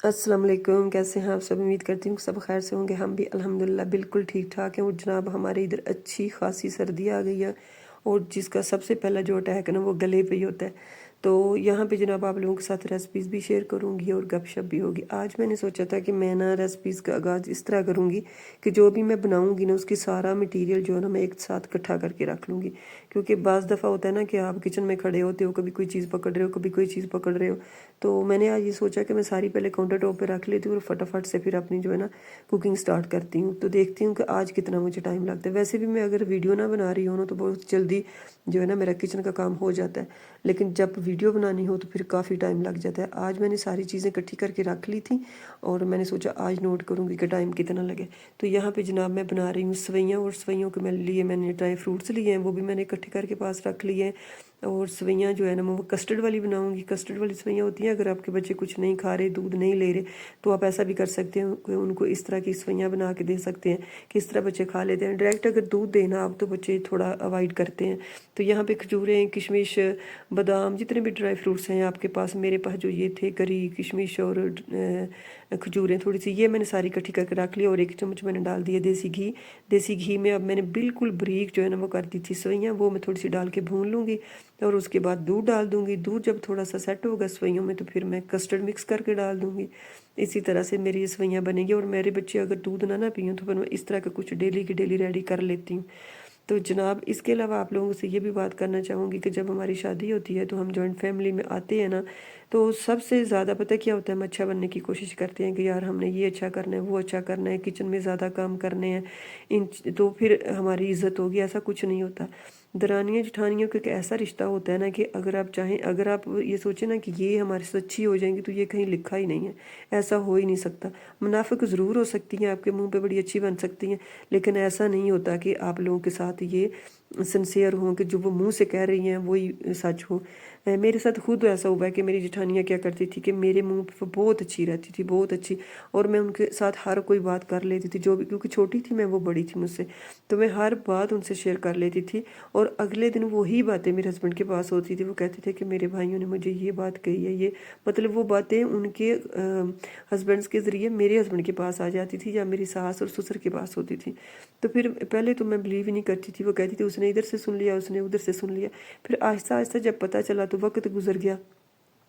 अस्सलाम वालेकुम, कैसे हैं आप सब। उम्मीद करती हूँ कि सब खैर से होंगे। हम भी अल्हम्दुलिल्लाह बिल्कुल ठीक ठाक हैं। और जनाब हमारे इधर अच्छी खासी सर्दी आ गई है, और जिसका सबसे पहला जो अटैक है ना वो गले पे ही होता है। तो यहाँ पे जनाब आप लोगों के साथ रेसिपीज़ भी शेयर करूँगी और गपशप भी होगी। आज मैंने सोचा था कि मैं ना रेसिपीज़ का आगाज़ इस तरह करूँगी कि जो भी मैं बनाऊँगी ना उसकी सारा मटीरियल जो है ना मैं एक साथ इकट्ठा करके रख लूँगी। क्योंकि बाज़ दफ़ा होता है ना कि आप किचन में खड़े होते हो, कभी कोई चीज़ पकड़ रहे हो, कभी कोई चीज़ पकड़ रहे हो। तो मैंने आज ये सोचा कि मैं सारी पहले काउंटर टॉप पे रख लेती हूँ और फटाफट से फिर अपनी जो है ना कुकिंग स्टार्ट करती हूँ। तो देखती हूँ कि आज कितना मुझे टाइम लगता है। वैसे भी मैं अगर वीडियो ना बना रही हूँ ना तो बहुत जल्दी जो है ना मेरा किचन का काम हो जाता है, लेकिन जब वीडियो बनानी हो तो फिर काफ़ी टाइम लग जाता है। आज मैंने सारी चीज़ें इकट्ठी करके रख ली थी और मैंने सोचा आज नोट करूँगी कि टाइम कितना लगे। तो यहाँ पे जनाब मैं बना रही हूँ सवैयाँ, और सवैयों के लिए मैंने ड्राई फ्रूट्स लिए हैं, वो भी मैंने इकट्ठे करके पास रख लिए हैं। और सवैयाँ जो है ना मैं वो कस्टर्ड वाली बनाऊंगी। कस्टर्ड वाली सवैयाँ होती हैं, अगर आपके बच्चे कुछ नहीं खा रहे, दूध नहीं ले रहे, तो आप ऐसा भी कर सकते हैं कि उनको इस तरह की सवैयाँ बना के दे सकते हैं कि इस तरह बच्चे खा लेते हैं। डायरेक्ट अगर दूध देना आप तो बच्चे थोड़ा अवॉइड करते हैं। तो यहाँ पे खजूरें, किशमिश, बादाम, जितने भी ड्राई फ्रूट्स हैं आपके पास, मेरे पास जो ये थे करी, किशमिश और खजूरें थोड़ी सी, ये मैंने सारी इकट्ठी करके रख लिया। और 1 चम्मच मैंने डाल दिया देसी घी। देसी घी में अब मैंने बिल्कुल बारीक जो है ना वो कर दी थी सवैयाँ, वो मैं थोड़ी सी डाल के भून लूँगी और उसके बाद दूध डाल दूँगी। दूध जब थोड़ा सा सेट होगा सवैयों में तो फिर मैं कस्टर्ड मिक्स करके डाल दूँगी। इसी तरह से मेरी ये सवैयाँ बनेंगी। और मेरे बच्चे अगर दूध ना पिएं तो फिर मैं इस तरह का कुछ डेली की डेली रेडी कर लेती हूँ। तो जनाब इसके अलावा आप लोगों से ये भी बात करना चाहूँगी कि जब हमारी शादी होती है तो हम जॉइंट फैमिली में आते हैं ना, तो सबसे ज़्यादा पता क्या होता है, हम अच्छा बनने की कोशिश करते हैं कि यार हमने ये अच्छा करना है, वो अच्छा करना है, किचन में ज़्यादा काम करने हैं तो फिर हमारी इज्जत होगी। ऐसा कुछ नहीं होता। दरानियों जेठानियों का एक ऐसा रिश्ता होता है ना कि अगर आप चाहें, अगर आप ये सोचें ना कि ये हमारे से अच्छी हो जाएंगी तो ये कहीं लिखा ही नहीं है। ऐसा हो ही नहीं सकता। मुनाफिक ज़रूर हो सकती हैं, आपके मुंह पे बड़ी अच्छी बन सकती हैं, लेकिन ऐसा नहीं होता कि आप लोगों के साथ ये सिंसियर हों कि जो वो मुंह से कह रही हैं वही सच हो। मेरे साथ खुद ऐसा हुआ है कि मेरी जेठानियाँ क्या करती थी कि मेरे मुंह पे बहुत अच्छी रहती थी, बहुत अच्छी। और मैं उनके साथ हर कोई बात कर लेती थी, जो भी, क्योंकि छोटी थी मैं, वो बड़ी थी मुझसे, तो मैं हर बात उनसे शेयर कर लेती थी। और अगले दिन वही बातें मेरे हस्बैंड के पास होती थी। वो कहते थे कि मेरे भाइयों ने मुझे ये बात कही है, ये मतलब वो बातें उनके हस्बैंड्स के ज़रिए मेरे हस्बैंड के पास आ जाती थी या मेरी सास और ससुर के पास होती थी। तो फिर पहले तो मैं बिलीव ही नहीं करती थी। वो कहती थी उसने इधर से सुन लिया, उसने उधर से सुन लिया। फिर आहिस्ता आहिस्ता जब पता चला तो वक्त गुजर गया,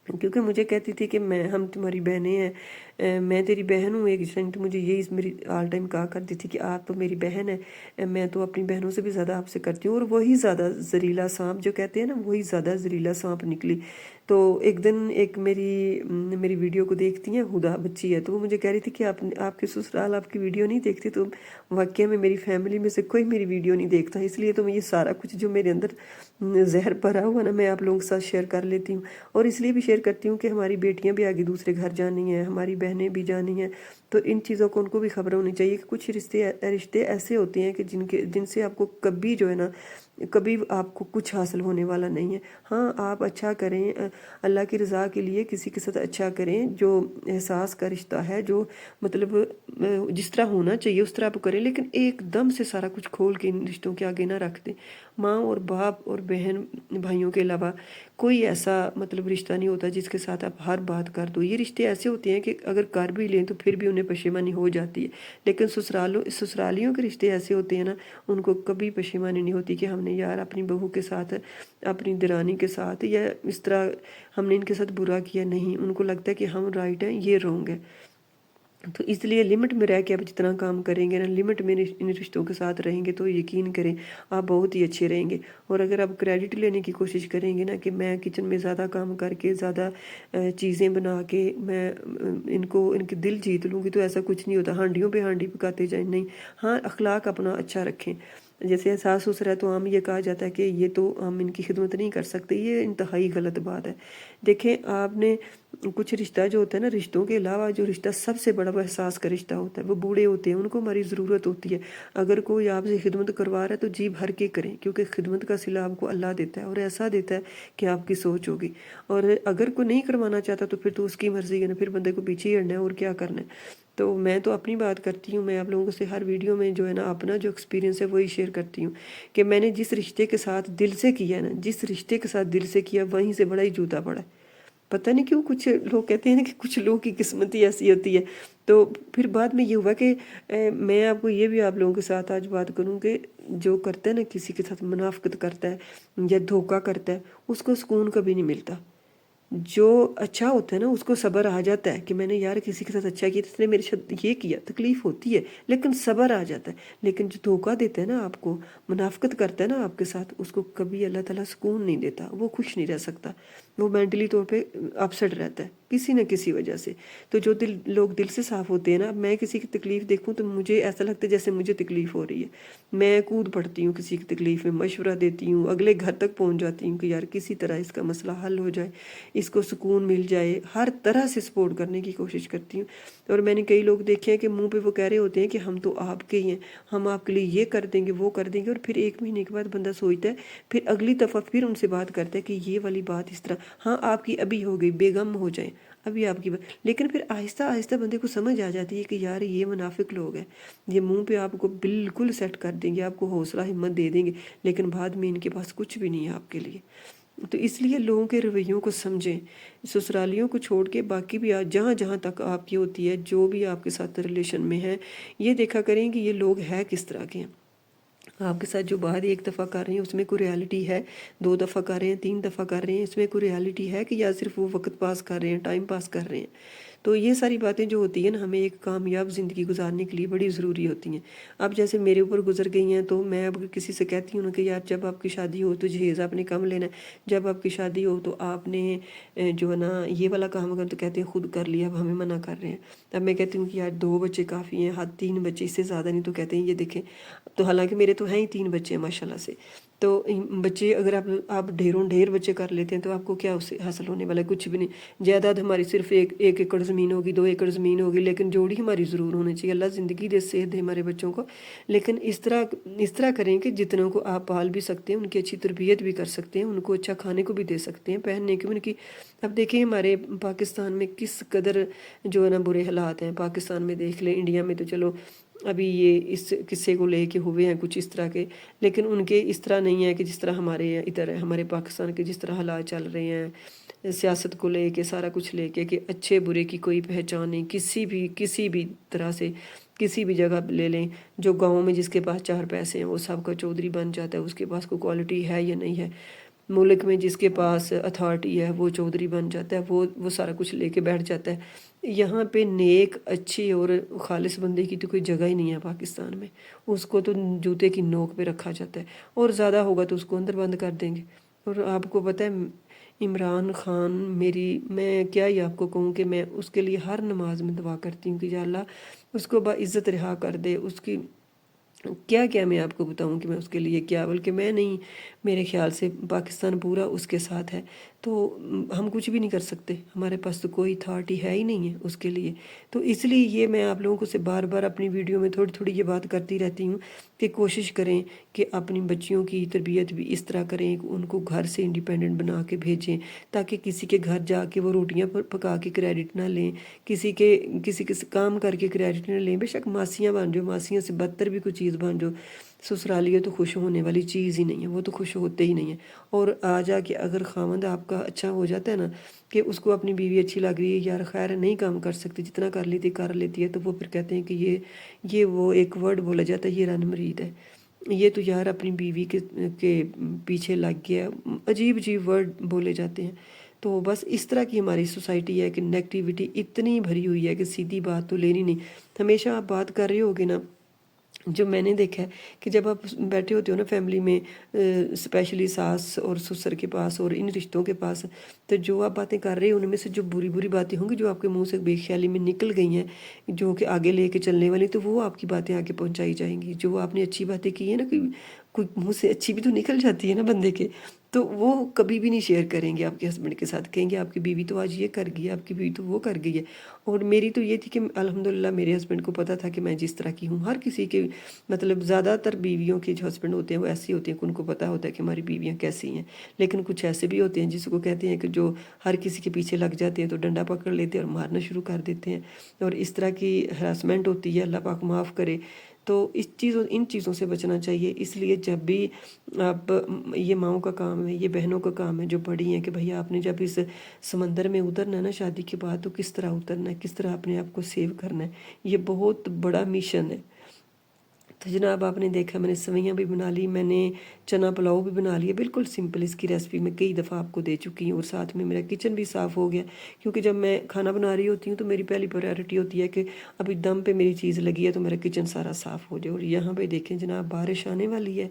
क्योंकि मुझे कहती थी कि मैं, हम तुम्हारी बहनें हैं, मैं तेरी बहन हूँ एक जैसे। तो मुझे यही मेरी ऑल टाइम कहा करती थी कि आप तो मेरी बहन है, मैं तो अपनी बहनों से भी ज़्यादा आपसे करती हूँ। और वही ज़्यादा जहरीला सांप जो कहते हैं ना, वही ज़्यादा जहरीला सांप निकली। तो एक दिन एक मेरी वीडियो को देखती हैं, हुदा बच्ची है, तो वो मुझे कह रही थी कि आपके ससुराल आपकी वीडियो नहीं देखती। तो वाकई में मेरी फैमिली में से कोई मेरी वीडियो नहीं देखता, इसलिए तो मैं ये सारा कुछ जो मेरे अंदर जहर भरा हुआ ना मैं आप लोगों के साथ शेयर कर लेती हूँ। और इसलिए भी शेयर करती हूँ कि हमारी बेटियाँ भी आगे दूसरे घर जानी हैं, हमारी बहनें भी जानी हैं, तो इन चीज़ों को उनको भी खबर होनी चाहिए कि कुछ रिश्ते ऐसे होते हैं कि जिनसे आपको कभी जो है ना, कभी आपको कुछ हासिल होने वाला नहीं है। हाँ, आप अच्छा करें, अल्लाह की रज़ा के लिए किसी के साथ अच्छा करें, जो एहसास का रिश्ता है, जो मतलब जिस तरह होना चाहिए उस तरह आप करें, लेकिन एकदम से सारा कुछ खोल के इन रिश्तों के आगे ना रख दें। माँ और बाप और बहन भाइयों के अलावा कोई ऐसा मतलब रिश्ता नहीं होता जिसके साथ आप हर बात कर दो। ये रिश्ते ऐसे होते हैं कि अगर कर भी लें तो फिर भी उन्हें पशेमानी हो जाती है। लेकिन ससुरालियों के रिश्ते ऐसे होते हैं ना, उनको कभी पशेमानी नहीं होती कि हमने यार अपनी बहू के साथ, अपनी दिरानी के साथ या इस तरह हमने इनके साथ बुरा किया। नहीं, उनको लगता है कि हम राइट हैं, ये रॉन्ग है। तो इसलिए लिमिट में रह के आप जितना काम करेंगे ना, लिमिट में इन रिश्तों के साथ रहेंगे तो यकीन करें आप बहुत ही अच्छे रहेंगे। और अगर आप क्रेडिट लेने की कोशिश करेंगे ना कि मैं किचन में ज़्यादा काम करके, ज़्यादा चीज़ें बना के मैं इनके दिल जीत लूँगी, तो ऐसा कुछ नहीं होता। हांडियों पे हांडी पकाते जाए, नहीं। हाँ, अखलाक अपना अच्छा रखें। जैसे सास ससुर है तो हम ये कहा जाता है कि ये तो हम इनकी खिदमत नहीं कर सकते, ये इंतहाई गलत बात है। देखें, आपने कुछ रिश्ता जो होता है ना, रिश्तों के अलावा जो रिश्ता सबसे बड़ा वो एहसास का रिश्ता होता है, वो बूढ़े होते हैं, उनको हमारी ज़रूरत होती है। अगर कोई आपसे खिदमत करवा रहा है तो जी भर के करें, क्योंकि खिदमत का सिला आपको अल्लाह देता है, और ऐसा देता है कि आपकी सोच होगी। और अगर कोई नहीं करवाना चाहता तो फिर तो उसकी मर्ज़ी है ना, फिर बंदे को पीछे ही हटना है और क्या करना है। तो मैं तो अपनी बात करती हूँ, मैं आप लोगों से हर वीडियो में जो है ना अपना जो एक्सपीरियंस है वही शेयर करती हूँ कि मैंने जिस रिश्ते के साथ दिल से किया ना, जिस रिश्ते के साथ दिल से किया, वहीं से बड़ा ही जूता पड़ा है। पता नहीं क्यों कुछ लोग कहते हैं ना कि कुछ लोगों की किस्मत ही ऐसी होती है। तो फिर बाद में ये हुआ कि मैं आपको ये भी आप लोगों के साथ आज बात करूं कि जो करता है ना, किसी के साथ मुनाफिकत करता है या धोखा करता है, उसको सुकून कभी नहीं मिलता। जो अच्छा होता है ना, उसको सब्र आ जाता है कि मैंने यार किसी के साथ अच्छा किया, इसने मेरे साथ ये किया, तकलीफ होती है लेकिन सब्र आ जाता है। लेकिन जो धोखा देता है ना आपको, मुनाफिकत करता है ना आपके साथ, उसको कभी अल्लाह ताला सुकून नहीं देता, वो खुश नहीं रह सकता, वो मेंटली तौर पे अपसेट रहता है किसी न किसी वजह से। तो जो लोग दिल से साफ होते हैं ना, मैं किसी की तकलीफ देखूं तो मुझे ऐसा लगता है जैसे मुझे तकलीफ हो रही है, मैं कूद पड़ती हूँ किसी की तकलीफ में, मशवरा देती हूँ, अगले घर तक पहुँच जाती हूँ कि यार किसी तरह इसका मसला हल हो जाए, इसको सुकून मिल जाए, हर तरह से सपोर्ट करने की कोशिश करती हूँ। और मैंने कई लोग देखे हैं कि मुंह पे वो कह रहे होते हैं कि हम तो आपके ही हैं, हम आपके लिए ये कर देंगे वो कर देंगे, और फिर 1 महीने के बाद बंदा सोचता है, फिर अगली दफ़ा फिर उनसे बात करता है कि ये वाली बात इस तरह, हाँ आपकी अभी हो गई, बेगम हो जाए अभी आपकी बात। लेकिन फिर आहिस्ता आहिस्ता बंदे को समझ आ जाती है कि यार ये मुनाफिक लोग हैं, ये मुंह पे आपको बिल्कुल सेट कर देंगे, आपको हौसला हिम्मत दे देंगे, लेकिन बाद में इनके पास कुछ भी नहीं है आपके लिए। तो इसलिए लोगों के रवैयों को समझें, ससुरालियों को छोड़ के बाकी भी जहाँ जहाँ तक आपकी होती है, जो भी आपके साथ रिलेशन में है, ये देखा करें कि ये लोग हैं किस तरह के हैं। आपके साथ जो बात 1 दफ़ा कर रहे हैं उसमें कोई रियलिटी है, 2 दफ़ा कर रहे हैं, 3 दफ़ा कर रहे हैं, इसमें कोई रियलिटी है कि या सिर्फ वो वक्त पास कर रहे हैं, टाइम पास कर रहे हैं। तो ये सारी बातें जो होती हैं ना, हमें एक कामयाब ज़िंदगी गुजारने के लिए बड़ी ज़रूरी होती हैं। अब जैसे मेरे ऊपर गुजर गई हैं, तो मैं अब किसी से कहती हूँ ना कि यार जब आपकी शादी हो तो जहेज़ आपने कम लेना है, जब आपकी शादी हो तो आपने जो है ना ये वाला काम, अगर तो कहते हैं खुद कर लिया, अब हमें मना कर रहे हैं। तब मैं कहती हूँ कि यार 2 बच्चे काफ़ी हैं, हद 3 बच्चे, इससे ज़्यादा नहीं। तो कहते हैं ये देखें, तो हालांकि मेरे तो हैं ही 3 बच्चे माशाल्लाह से। तो बच्चे अगर आप ढेरों ढेर बच्चे कर लेते हैं तो आपको क्या उससे हासिल होने वाला है? कुछ भी नहीं। जायदाद हमारी सिर्फ 1 एकड़ ज़मीन होगी, 2 एकड़ ज़मीन होगी, लेकिन जोड़ी हमारी ज़रूर होनी चाहिए। अल्लाह ज़िंदगी दे, सेहत दे हमारे बच्चों को, लेकिन इस तरह करें कि जितनों को आप पाल भी सकते हैं, उनकी अच्छी तरबियत भी कर सकते हैं, उनको अच्छा खाने को भी दे सकते हैं, पहनने की उनकी। अब देखिए हमारे पाकिस्तान में किस कदर जो है ना बुरे हालात हैं। पाकिस्तान में देख लें, इंडिया में तो चलो अभी ये इस किस्से को लेके हुए हैं कुछ इस तरह के, लेकिन उनके इस तरह नहीं है कि जिस तरह हमारे इधर है, हमारे पाकिस्तान के जिस तरह हालात चल रहे हैं सियासत को लेके, सारा कुछ लेके, कि अच्छे बुरे की कोई पहचान नहीं, किसी भी तरह से किसी भी जगह ले लें। जो गाँव में जिसके पास 4 पैसे हैं वो सबका चौधरी बन जाता है, उसके पास कोई क्वालिटी है या नहीं है। मुल्क में जिसके पास अथॉरिटी है वो चौधरी बन जाता है, वो सारा कुछ लेके बैठ जाता है। यहाँ पे नेक अच्छी और खालिस बंदे की तो कोई जगह ही नहीं है पाकिस्तान में। उसको तो जूते की नोक पे रखा जाता है, और ज़्यादा होगा तो उसको अंदर बंद कर देंगे। और आपको पता है इमरान खान, मैं क्या ही आपको कहूँ कि मैं उसके लिए हर नमाज में दुआ करती हूँ कि या अल्लाह उसको बाइज़्ज़त रिहा कर दे। उसकी क्या क्या मैं आपको बताऊं कि मैं उसके लिए क्या, बल्कि मैं नहीं, मेरे ख्याल से पाकिस्तान पूरा उसके साथ है। तो हम कुछ भी नहीं कर सकते, हमारे पास तो कोई अथॉरिटी है ही नहीं है उसके लिए। तो इसलिए ये मैं आप लोगों को से बार बार अपनी वीडियो में थोड़ी थोड़ी ये बात करती रहती हूँ कि कोशिश करें कि अपनी बच्चियों की तरबियत भी इस तरह करें, उनको घर से इंडिपेंडेंट बना के भेजें, ताकि किसी के घर जाके वो रोटियाँ पका के क्रेडिट ना लें, किसी के काम करके क्रेडिट ना लें। बेशक मासियाँ बन जाओ, मासियों से बदतर भी कोई चीज़ बन जाओ, ससुरालिये तो खुश होने वाली चीज़ ही नहीं है, वो तो खुश होते ही नहीं है। और आ जाके अगर खामद आपका अच्छा हो जाता है ना, कि उसको अपनी बीवी अच्छी लग रही है, यार खैर नहीं काम कर सकती, जितना कर लेती है, तो वो फिर कहते हैं कि ये वो एक वर्ड बोला जाता है, ये रन मरीद है, ये तो यार अपनी बीवी के पीछे लग गया, अजीब अजीब वर्ड बोले जाते हैं। तो बस इस तरह की हमारी सोसाइटी है कि नेगेटिविटी इतनी भरी हुई है कि सीधी बात तो लेनी नहीं। हमेशा आप बात कर रहे होगे ना, जो मैंने देखा है कि जब आप बैठे होते हो ना फैमिली में, स्पेशली सास और ससुर के पास और इन रिश्तों के पास, तो जो आप बातें कर रहे हो उनमें से जो बुरी बुरी बातें होंगी जो आपके मुंह से बेख्याली में निकल गई हैं, जो कि आगे लेके चलने वाली, तो वो आपकी बातें आगे पहुंचाई जाएंगी। जो आपने अच्छी बातें की है ना, कोई मुंह से अच्छी भी तो निकल जाती है ना बंदे के, तो वो कभी भी नहीं शेयर करेंगे आपके हस्बैंड के साथ, कहेंगे आपकी बीवी तो आज ये कर गई है, आपकी बीवी तो वो कर गई है। اور میری تو یہ تھی کہ الحمدللہ میرے ہسبینڈ کو پتہ تھا کہ میں جس طرح کی ہوں، ہر کسی کے مطلب زیادہ تر بیویوں کے جو ہسبینڈ ہوتے ہیں وہ ایسی ہوتے ہیں کہ ان کو پتہ ہوتا ہے کہ ہماری بیویاں کیسی ہیں، لیکن کچھ ایسے بھی ہوتے ہیں جس کو کہتے ہیں کہ جو ہر کسی کے پیچھے لگ جاتے ہیں تو ڈنڈا پکڑ لیتے ہیں اور مارنا شروع کر دیتے ہیں، اور اس طرح کی ہراسمنٹ ہوتی ہے، اللہ پاک معاف کرے۔ تو ان چیزوں سے بچنا چاہیے۔ اس لیے جب بھی آپ یہ ماؤں کا کام ہے، یہ بہنوں کا کام ہے جو بڑی ہیں، کہ بھئی آپ نے جب اس سمندر میں اترنا ہے نا شادی کے بعد، تو کس طرح اترنا ہے، کس طرح اپنے آپ کو سیو کرنا ہے، یہ بہت بڑا مشن ہے۔ تو جناب آپ نے دیکھا میں نے سویاں بھی بنا لی، میں نے چنا پلاؤ بھی بنا لیا، بالکل سمپل۔ اس کی ریسپی میں کئی دفعہ آپ کو دے چکی ہوں، اور ساتھ میں میرا کچن بھی صاف ہو گیا، کیونکہ جب میں کھانا بنا رہی ہوتی ہوں تو میری پہلی پرائیورٹی ہوتی ہے کہ ابھی دم پہ میری چیز لگی ہے تو میرا کچن سارا صاف ہو جائے۔ اور یہاں پہ دیکھیں جناب بارش آنے والی ہے،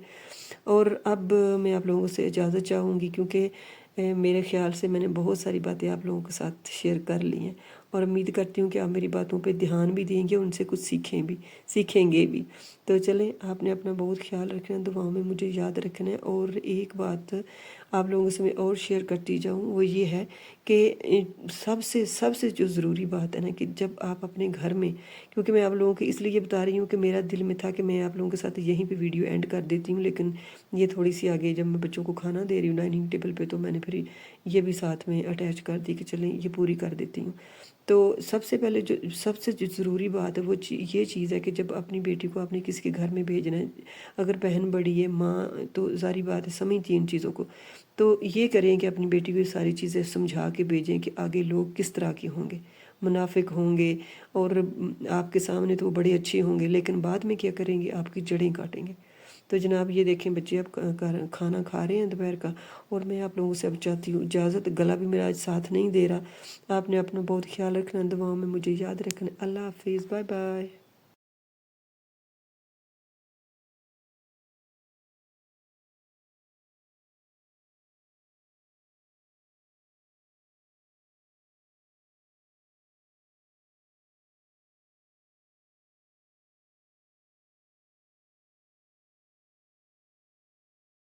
اور اب میں آپ لوگوں سے اجازت چاہوں گی، کیونکہ میرے خیال سے میں نے بہت ساری باتیں آپ لوگوں کے ساتھ شیئر کر لی ہیں، اور امید کرتی ہوں کہ آپ میری باتوں پہ دھیان بھی دیں گے، ان سے کچھ سیکھیں گے بھی۔ تو چلیں، آپ نے اپنا بہت خیال رکھنا ہے، دعاؤں میں مجھے یاد رکھنا ہے۔ اور ایک بات آپ لوگوں سے میں اور شیئر کرتی جاؤں، وہ یہ ہے کہ سب سے جو ضروری بات ہے نا، کہ جب آپ اپنے گھر میں، کیونکہ میں آپ لوگوں کو اس لیے بتا رہی ہوں کہ میرا دل میں تھا کہ میں آپ لوگوں کے ساتھ یہیں پہ ویڈیو اینڈ کر دیتی ہوں، لیکن یہ تھوڑی سی آگے جب میں بچوں کو کھانا دے رہی ہوں ڈائننگ ٹیبل پہ، تو میں نے پھر یہ بھی ساتھ میں اٹیچ کر دی کہ چلیں یہ پوری کر دیتی ہوں۔ تو سب سے پہلے سب سے جو ضروری بات ہے وہ یہ چیز ہے کہ جب اپنی بیٹی کو اپنے کسی کے گھر میں بھیجنا ہے، اگر بہن بڑی ہے، ماں تو ظاہری بات ہے سمجھتی ہے ان چیزوں کو، تو یہ کریں کہ اپنی بیٹی کو یہ ساری چیزیں سمجھا کے بھیجیں کہ آگے لوگ کس طرح کے ہوں گے، منافق ہوں گے، اور آپ کے سامنے تو وہ بڑے اچھے ہوں گے، لیکن بعد میں کیا کریں گے، آپ کی جڑیں کاٹیں گے۔ تو جناب یہ دیکھیں بچے اب کھانا کھا رہے ہیں دوپہر کا، اور میں آپ لوگوں سے اب چاہتی ہوں اجازت، گلا بھی میرا آج ساتھ نہیں دے رہا۔ آپ نے اپنا بہت خیال رکھنا، دعاؤں میں مجھے یاد رکھنا۔ اللہ حافظ، بائے بائے۔